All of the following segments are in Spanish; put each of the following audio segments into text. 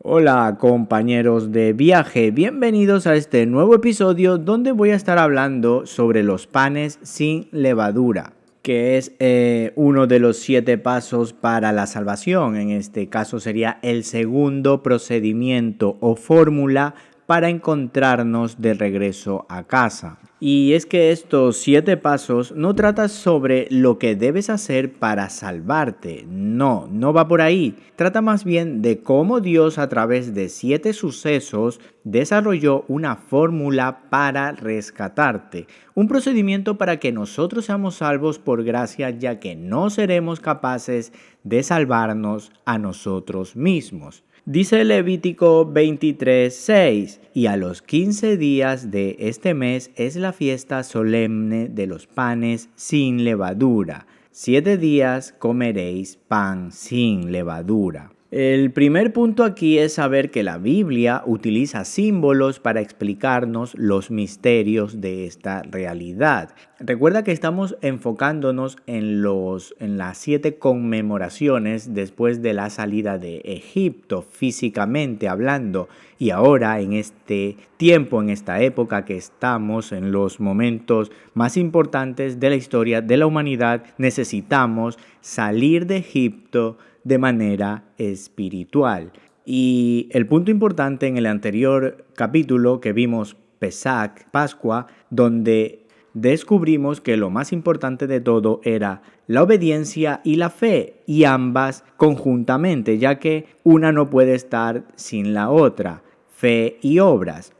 Hola compañeros de viaje, bienvenidos a este nuevo episodio donde voy a estar hablando sobre los panes sin levadura, que es uno de los 7 pasos para la salvación. En este caso sería el segundo procedimiento o fórmula para encontrarnos de regreso a casa. Y es que estos 7 pasos no tratan sobre lo que debes hacer para salvarte. No va por ahí. Trata más bien de cómo Dios a través de 7 sucesos desarrolló una fórmula para rescatarte. Un procedimiento para que nosotros seamos salvos por gracia, ya que no seremos capaces de salvarnos a nosotros mismos. Dice Levítico 23:6, y a los 15 días de este mes es la fiesta solemne de los panes sin levadura. 7 días comeréis pan sin levadura. El primer punto aquí es saber que la Biblia utiliza símbolos para explicarnos los misterios de esta realidad. Recuerda que estamos enfocándonos en las 7 conmemoraciones después de la salida de Egipto, físicamente hablando. Y ahora, en este tiempo, en esta época que estamos, en los momentos más importantes de la historia de la humanidad, necesitamos salir de Egipto de manera espiritual. Y el punto importante en el anterior capítulo que vimos, Pesach, Pascua, donde descubrimos que lo más importante de todo era la obediencia y la fe, y ambas conjuntamente, ya que una no puede estar sin la otra. Fe y obras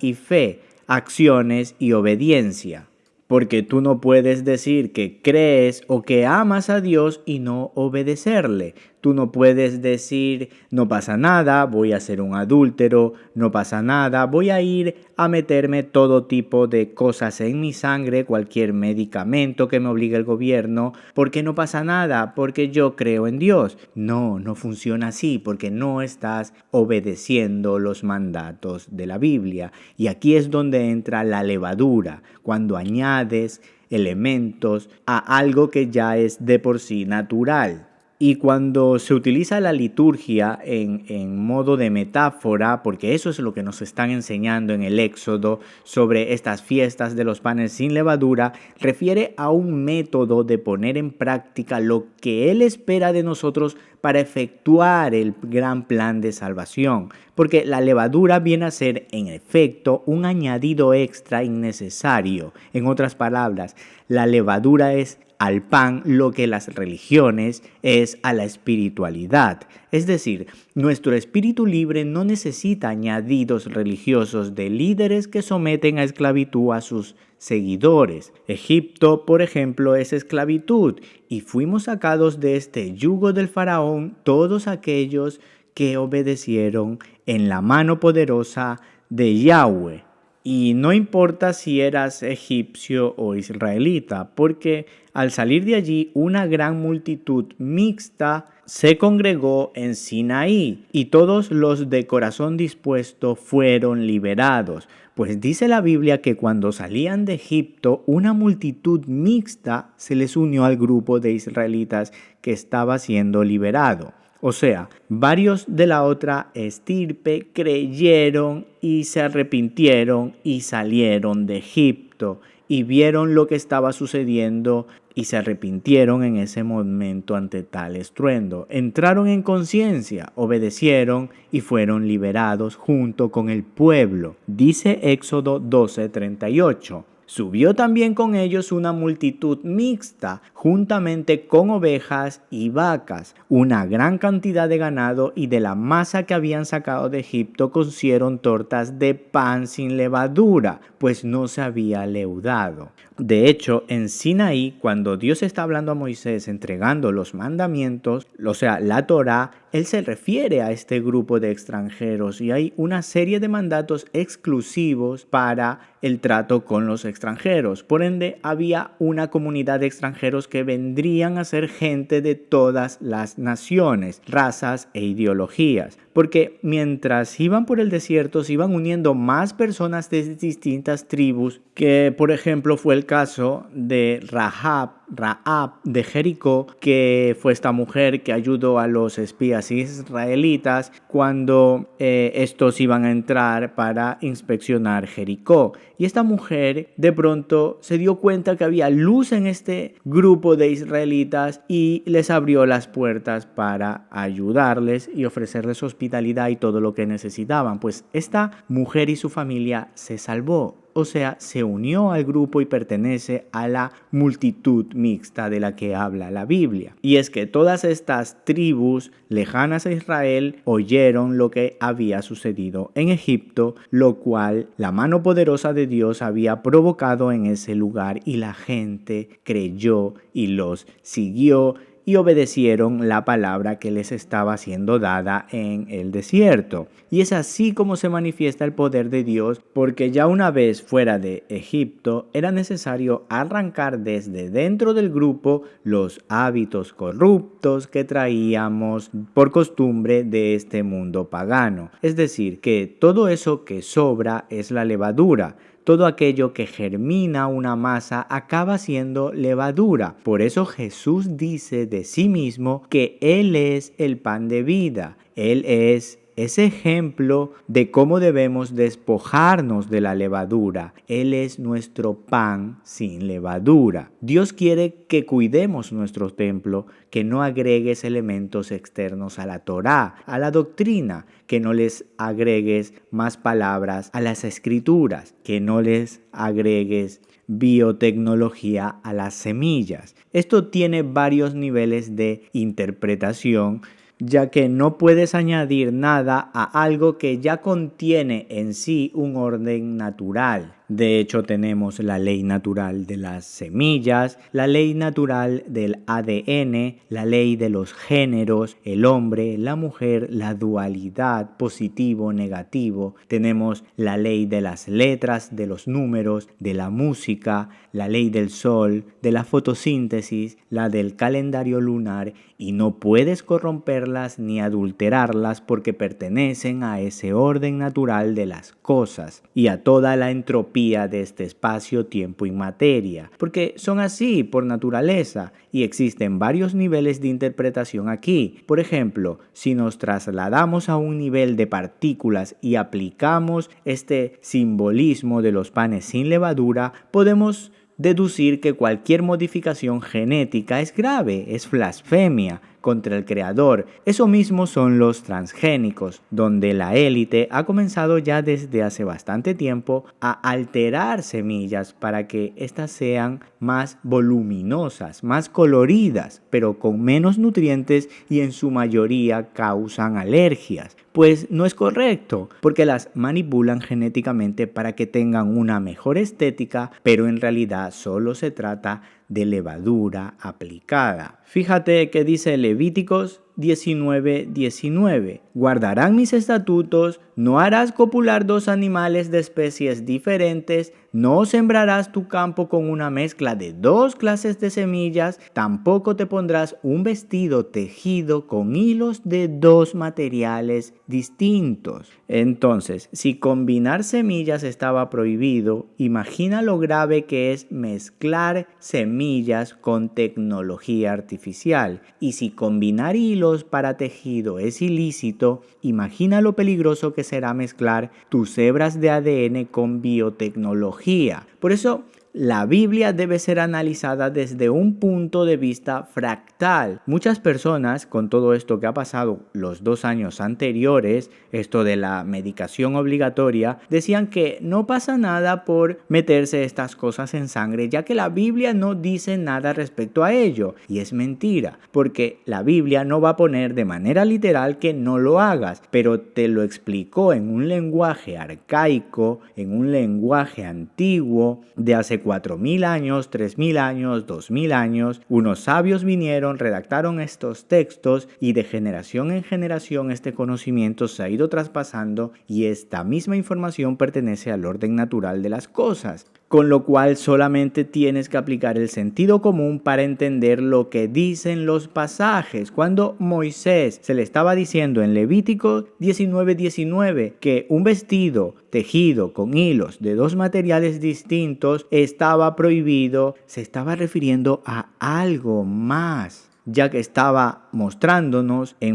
y fe, acciones y obediencia. Porque tú no puedes decir que crees o que amas a Dios y no obedecerle. Tú no puedes decir, no pasa nada, voy a ser un adúltero, no pasa nada, voy a ir a meterme todo tipo de cosas en mi sangre, cualquier medicamento que me obligue el gobierno, porque no pasa nada, porque yo creo en Dios. No funciona así, porque no estás obedeciendo los mandatos de la Biblia. Y aquí es donde entra la levadura, cuando añades elementos a algo que ya es de por sí natural. Y cuando se utiliza la liturgia en modo de metáfora, porque eso es lo que nos están enseñando en el Éxodo sobre estas fiestas de los panes sin levadura, refiere a un método de poner en práctica lo que Él espera de nosotros para efectuar el gran plan de salvación. Porque la levadura viene a ser, en efecto, un añadido extra innecesario. En otras palabras, la levadura es al pan lo que las religiones es a la espiritualidad. Es decir, nuestro espíritu libre no necesita añadidos religiosos de líderes que someten a esclavitud a sus seguidores. Egipto, por ejemplo, es esclavitud, y fuimos sacados de este yugo del faraón todos aquellos que obedecieron en la mano poderosa de Yahweh. Y no importa si eras egipcio o israelita, porque al salir de allí una gran multitud mixta se congregó en Sinaí, y todos los de corazón dispuesto fueron liberados. Pues dice la Biblia que cuando salían de Egipto, una multitud mixta se les unió al grupo de israelitas que estaba siendo liberado. O sea, varios de la otra estirpe creyeron y se arrepintieron y salieron de Egipto y vieron lo que estaba sucediendo y se arrepintieron en ese momento ante tal estruendo. Entraron en conciencia, obedecieron y fueron liberados junto con el pueblo. Dice Éxodo 12:38. Subió también con ellos una multitud mixta, juntamente con ovejas y vacas, una gran cantidad de ganado, y de la masa que habían sacado de Egipto cocieron tortas de pan sin levadura, pues no se había leudado. De hecho, en Sinaí, cuando Dios está hablando a Moisés entregando los mandamientos, o sea, la Torá, Él se refiere a este grupo de extranjeros, y hay una serie de mandatos exclusivos para el trato con los extranjeros. Por ende, había una comunidad de extranjeros que vendrían a ser gente de todas las naciones, razas e ideologías. Porque mientras iban por el desierto, se iban uniendo más personas de distintas tribus, que por ejemplo fue el caso de Rahab, Rahab de Jericó, que fue esta mujer que ayudó a los espías israelitas cuando estos iban a entrar para inspeccionar Jericó. Y esta mujer de pronto se dio cuenta que había luz en este grupo de israelitas y les abrió las puertas para ayudarles y ofrecerles hospitalidad y todo lo que necesitaban. Pues esta mujer y su familia se salvó. O sea, se unió al grupo y pertenece a la multitud mixta de la que habla la Biblia. Y es que todas estas tribus lejanas a Israel oyeron lo que había sucedido en Egipto, lo cual la mano poderosa de Dios había provocado en ese lugar, y la gente creyó y los siguió y obedecieron la palabra que les estaba siendo dada en el desierto. Y es así como se manifiesta el poder de Dios, porque ya una vez fuera de Egipto era necesario arrancar desde dentro del grupo los hábitos corruptos que traíamos por costumbre de este mundo pagano. Es decir, que todo eso que sobra es la levadura. Todo aquello que germina una masa acaba siendo levadura. Por eso Jesús dice de sí mismo que Él es el pan de vida. Él es ese ejemplo de cómo debemos despojarnos de la levadura. Él es nuestro pan sin levadura. Dios quiere que cuidemos nuestro templo, que no agregues elementos externos a la Torá, a la doctrina, que no les agregues más palabras a las escrituras, que no les agregues biotecnología a las semillas. Esto tiene varios niveles de interpretación, ya que no puedes añadir nada a algo que ya contiene en sí un orden natural. De hecho, tenemos la ley natural de las semillas, la ley natural del ADN, la ley de los géneros, el hombre, la mujer, la dualidad, positivo, negativo. Tenemos la ley de las letras, de los números, de la música, la ley del sol, de la fotosíntesis, la del calendario lunar, y no puedes corromperlas ni adulterarlas porque pertenecen a ese orden natural de las cosas y a toda la entropía de este espacio, tiempo y materia, porque son así por naturaleza, y existen varios niveles de interpretación aquí. Por ejemplo, si nos trasladamos a un nivel de partículas y aplicamos este simbolismo de los panes sin levadura, podemos deducir que cualquier modificación genética es grave, es blasfemia contra el Creador. Eso mismo son los transgénicos, donde la élite ha comenzado ya desde hace bastante tiempo a alterar semillas para que éstas sean más voluminosas, más coloridas, pero con menos nutrientes, y en su mayoría causan alergias. Pues no es correcto, porque las manipulan genéticamente para que tengan una mejor estética, pero en realidad solo se trata de levadura aplicada. Fíjate que dice Levíticos 19:19. Guardarán mis estatutos, no harás copular dos animales de especies diferentes, no sembrarás tu campo con una mezcla de dos clases de semillas, tampoco te pondrás un vestido tejido con hilos de dos materiales distintos. Entonces, si combinar semillas estaba prohibido, imagina lo grave que es mezclar semillas con tecnología artificial. Y si combinar hilos para tejido es ilícito, imagina lo peligroso que será mezclar tus hebras de ADN con biotecnología. Por eso, la Biblia debe ser analizada desde un punto de vista fractal. Muchas personas, con todo esto que ha pasado los 2 años anteriores, esto de la medicación obligatoria, decían que no pasa nada por meterse estas cosas en sangre, ya que la Biblia no dice nada respecto a ello. Y es mentira, porque la Biblia no va a poner de manera literal que no lo hagas, pero te lo explicó en un lenguaje arcaico, en un lenguaje antiguo, de hace 4.000 años, 3.000 años, 2.000 años. Unos sabios vinieron, redactaron estos textos, y de generación en generación este conocimiento se ha ido traspasando, y esta misma información pertenece al orden natural de las cosas. con lo cual solamente tienes que aplicar el sentido común para entender lo que dicen los pasajes. Cuando Moisés se le estaba diciendo en Levítico 19:19 que un vestido tejido con hilos de dos materiales distintos estaba prohibido, se estaba refiriendo a algo más, ya que estaba mostrándonos de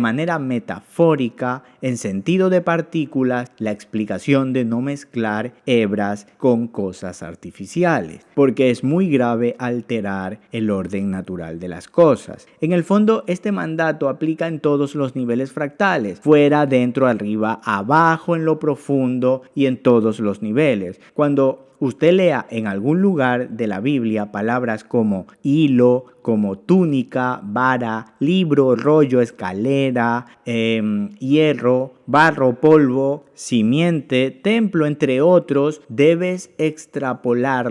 manera metafórica, en sentido de partículas, la explicación de no mezclar hebras con cosas artificiales, porque es muy grave alterar el orden natural de las cosas. En el fondo, este mandato aplica en todos los niveles fractales, fuera, dentro, arriba, abajo, en lo profundo y en todos los niveles. Cuando usted lea en algún lugar de la Biblia palabras como hilo, como túnica, vara, libro, rollo, escalera, hierro, barro, polvo, simiente, templo, entre otros, debes extrapolar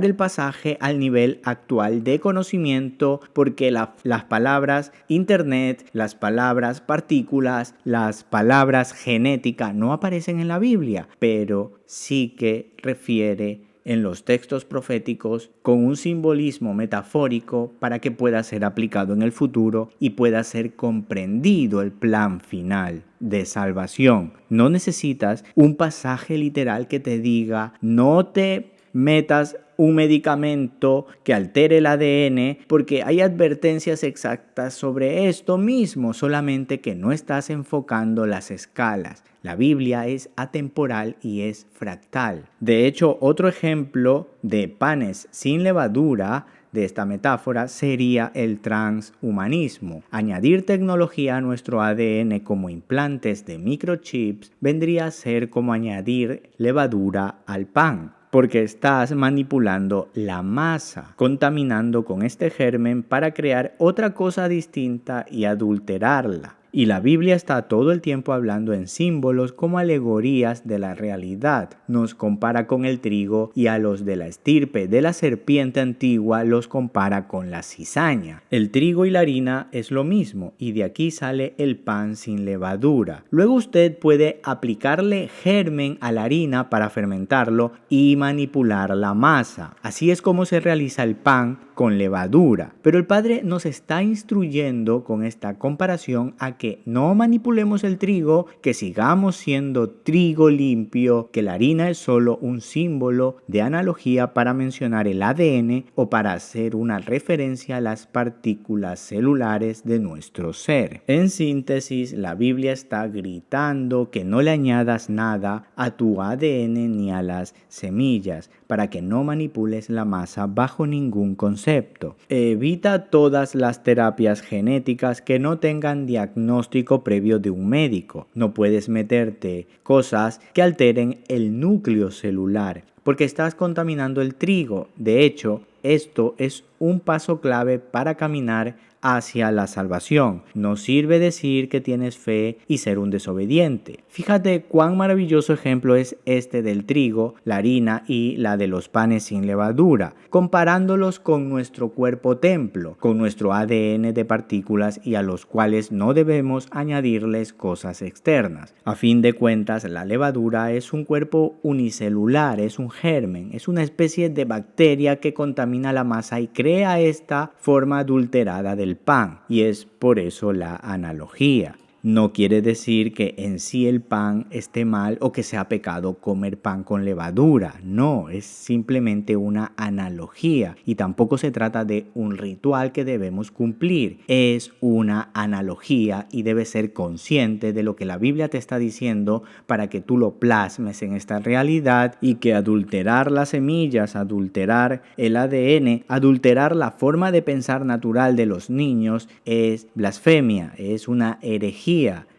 el pasaje al nivel actual de conocimiento, porque las palabras internet, las palabras partículas, las palabras genética no aparecen en la Biblia, pero sí que refiere en los textos proféticos con un simbolismo metafórico para que pueda ser aplicado en el futuro y pueda ser comprendido el plan final de salvación. No necesitas un pasaje literal que te diga no te metas un medicamento que altere el ADN, porque hay advertencias exactas sobre esto mismo, solamente que no estás enfocando las escalas. La Biblia es atemporal y es fractal. De hecho, otro ejemplo de panes sin levadura de esta metáfora sería el transhumanismo. Añadir tecnología a nuestro ADN como implantes de microchips vendría a ser como añadir levadura al pan, porque estás manipulando la masa, contaminando con este germen para crear otra cosa distinta y adulterarla. Y la Biblia está todo el tiempo hablando en símbolos como alegorías de la realidad. Nos compara con el trigo y a los de la estirpe de la serpiente antigua los compara con la cizaña. El trigo y la harina es lo mismo y de aquí sale el pan sin levadura. Luego usted puede aplicarle germen a la harina para fermentarlo y manipular la masa. Así es como se realiza el pan con levadura. Pero el Padre nos está instruyendo con esta comparación a que no manipulemos el trigo, que sigamos siendo trigo limpio, que la harina es solo un símbolo de analogía para mencionar el ADN o para hacer una referencia a las partículas celulares de nuestro ser. En síntesis, la Biblia está gritando que no le añadas nada a tu ADN ni a las semillas, para que no manipules la masa bajo ningún concepto. Evita todas las terapias genéticas que no tengan diagnóstico previo de un médico. No puedes meterte cosas que alteren el núcleo celular, porque estás contaminando el trigo. De hecho, esto es un paso clave para caminar hacia la salvación. No sirve decir que tienes fe y ser un desobediente. Fíjate cuán maravilloso ejemplo es este del trigo, la harina y la de los panes sin levadura, comparándolos con nuestro cuerpo templo, con nuestro ADN de partículas y a los cuales no debemos añadirles cosas externas. A fin de cuentas, la levadura es un cuerpo unicelular, es un germen, es una especie de bacteria que contamina la masa y crea esta forma adulterada del pan, y es por eso la analogía. No quiere decir que en sí el pan esté mal o que sea pecado comer pan con levadura. No, es simplemente una analogía y tampoco se trata de un ritual que debemos cumplir. Es una analogía y debes ser consciente de lo que la Biblia te está diciendo para que tú lo plasmes en esta realidad, y que adulterar las semillas, adulterar el ADN, adulterar la forma de pensar natural de los niños es blasfemia, es una herejía.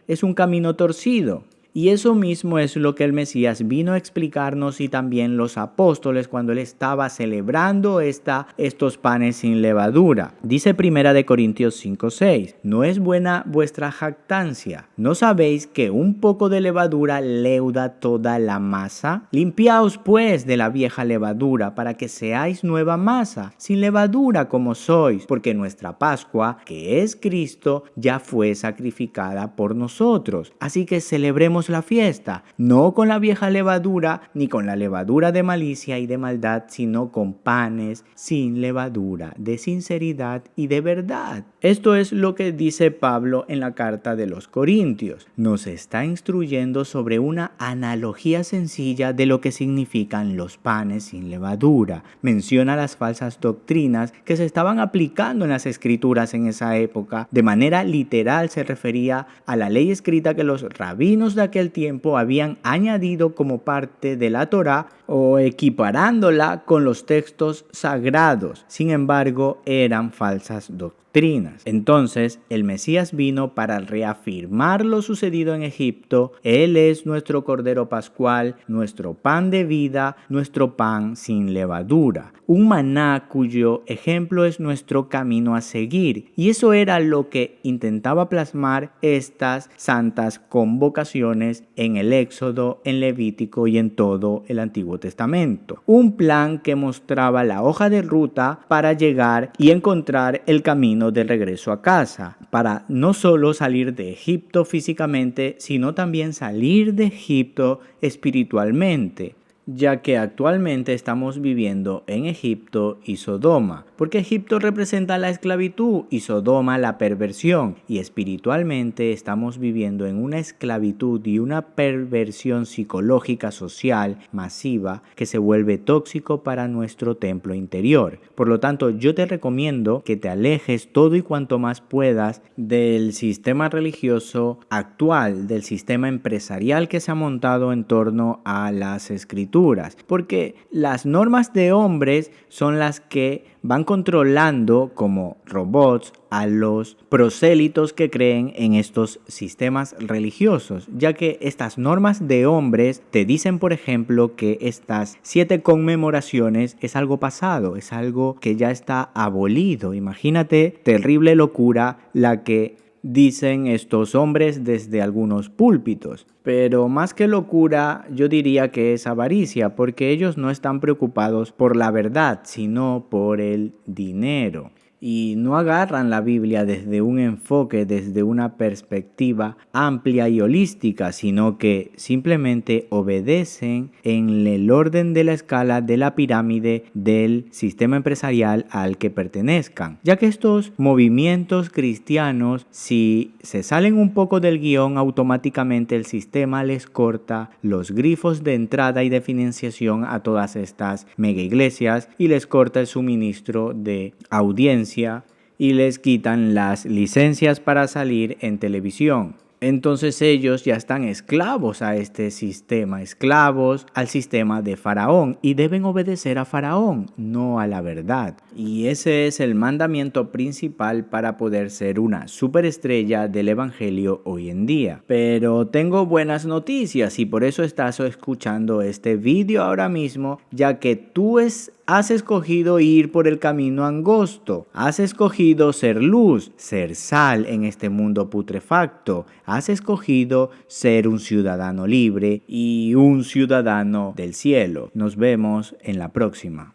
Es un camino torcido. Y eso mismo es lo que el Mesías vino a explicarnos, y también los apóstoles cuando él estaba celebrando estos panes sin levadura. Dice 1 Corintios 5:6, ¿no es buena vuestra jactancia? ¿No sabéis que un poco de levadura leuda toda la masa? Limpiaos pues de la vieja levadura para que seáis nueva masa, sin levadura como sois, porque nuestra Pascua, que es Cristo, ya fue sacrificada por nosotros. Así que celebremos celebremos la fiesta, no con la vieja levadura, ni con la levadura de malicia y de maldad, sino con panes sin levadura, de sinceridad y de verdad. Esto es lo que dice Pablo en la carta de los Corintios. Nos está instruyendo sobre una analogía sencilla de lo que significan los panes sin levadura. Menciona las falsas doctrinas que se estaban aplicando en las escrituras en esa época. De manera literal se refería a la ley escrita que los rabinos de aquel tiempo habían añadido como parte de la Torá o equiparándola con los textos sagrados. Sin embargo, eran falsas doctrinas. Entonces, el Mesías vino para reafirmar lo sucedido en Egipto. Él es nuestro Cordero Pascual, nuestro pan de vida, nuestro pan sin levadura. Un maná cuyo ejemplo es nuestro camino a seguir. Y eso era lo que intentaba plasmar estas santas convocaciones en el Éxodo, en Levítico y en todo el Antiguo Testamento. Un plan que mostraba la hoja de ruta para llegar y encontrar el camino de regreso a casa, para no solo salir de Egipto físicamente, sino también salir de Egipto espiritualmente, ya que actualmente estamos viviendo en Egipto y Sodoma, porque Egipto representa la esclavitud y Sodoma la perversión, y espiritualmente estamos viviendo en una esclavitud y una perversión psicológica social masiva que se vuelve tóxico para nuestro templo interior. Por lo tanto, yo te recomiendo que te alejes todo y cuanto más puedas del sistema religioso actual, del sistema empresarial que se ha montado en torno a las escrituras, porque las normas de hombres son las que van controlando como robots a los prosélitos que creen en estos sistemas religiosos, ya que estas normas de hombres te dicen, por ejemplo, que estas 7 conmemoraciones es algo pasado, es algo que ya está abolido. Imagínate, terrible locura la que dicen estos hombres desde algunos púlpitos. Pero más que locura, yo diría que es avaricia, porque ellos no están preocupados por la verdad, sino por el dinero. Y no agarran la Biblia desde un enfoque, desde una perspectiva amplia y holística, sino que simplemente obedecen en el orden de la escala de la pirámide del sistema empresarial al que pertenezcan. Ya que estos movimientos cristianos, si se salen un poco del guión, automáticamente el sistema les corta los grifos de entrada y de financiación a todas estas mega iglesias y les corta el suministro de audiencia y les quitan las licencias para salir en televisión. Entonces ellos ya están esclavos a este sistema, esclavos al sistema de Faraón, y deben obedecer a Faraón, no a la verdad. Y ese es el mandamiento principal para poder ser una superestrella del evangelio hoy en día. Pero tengo buenas noticias y por eso estás escuchando este video ahora mismo, ya que tú has escogido ir por el camino angosto. Has escogido ser luz, ser sal en este mundo putrefacto. Has escogido ser un ciudadano libre y un ciudadano del cielo. Nos vemos en la próxima.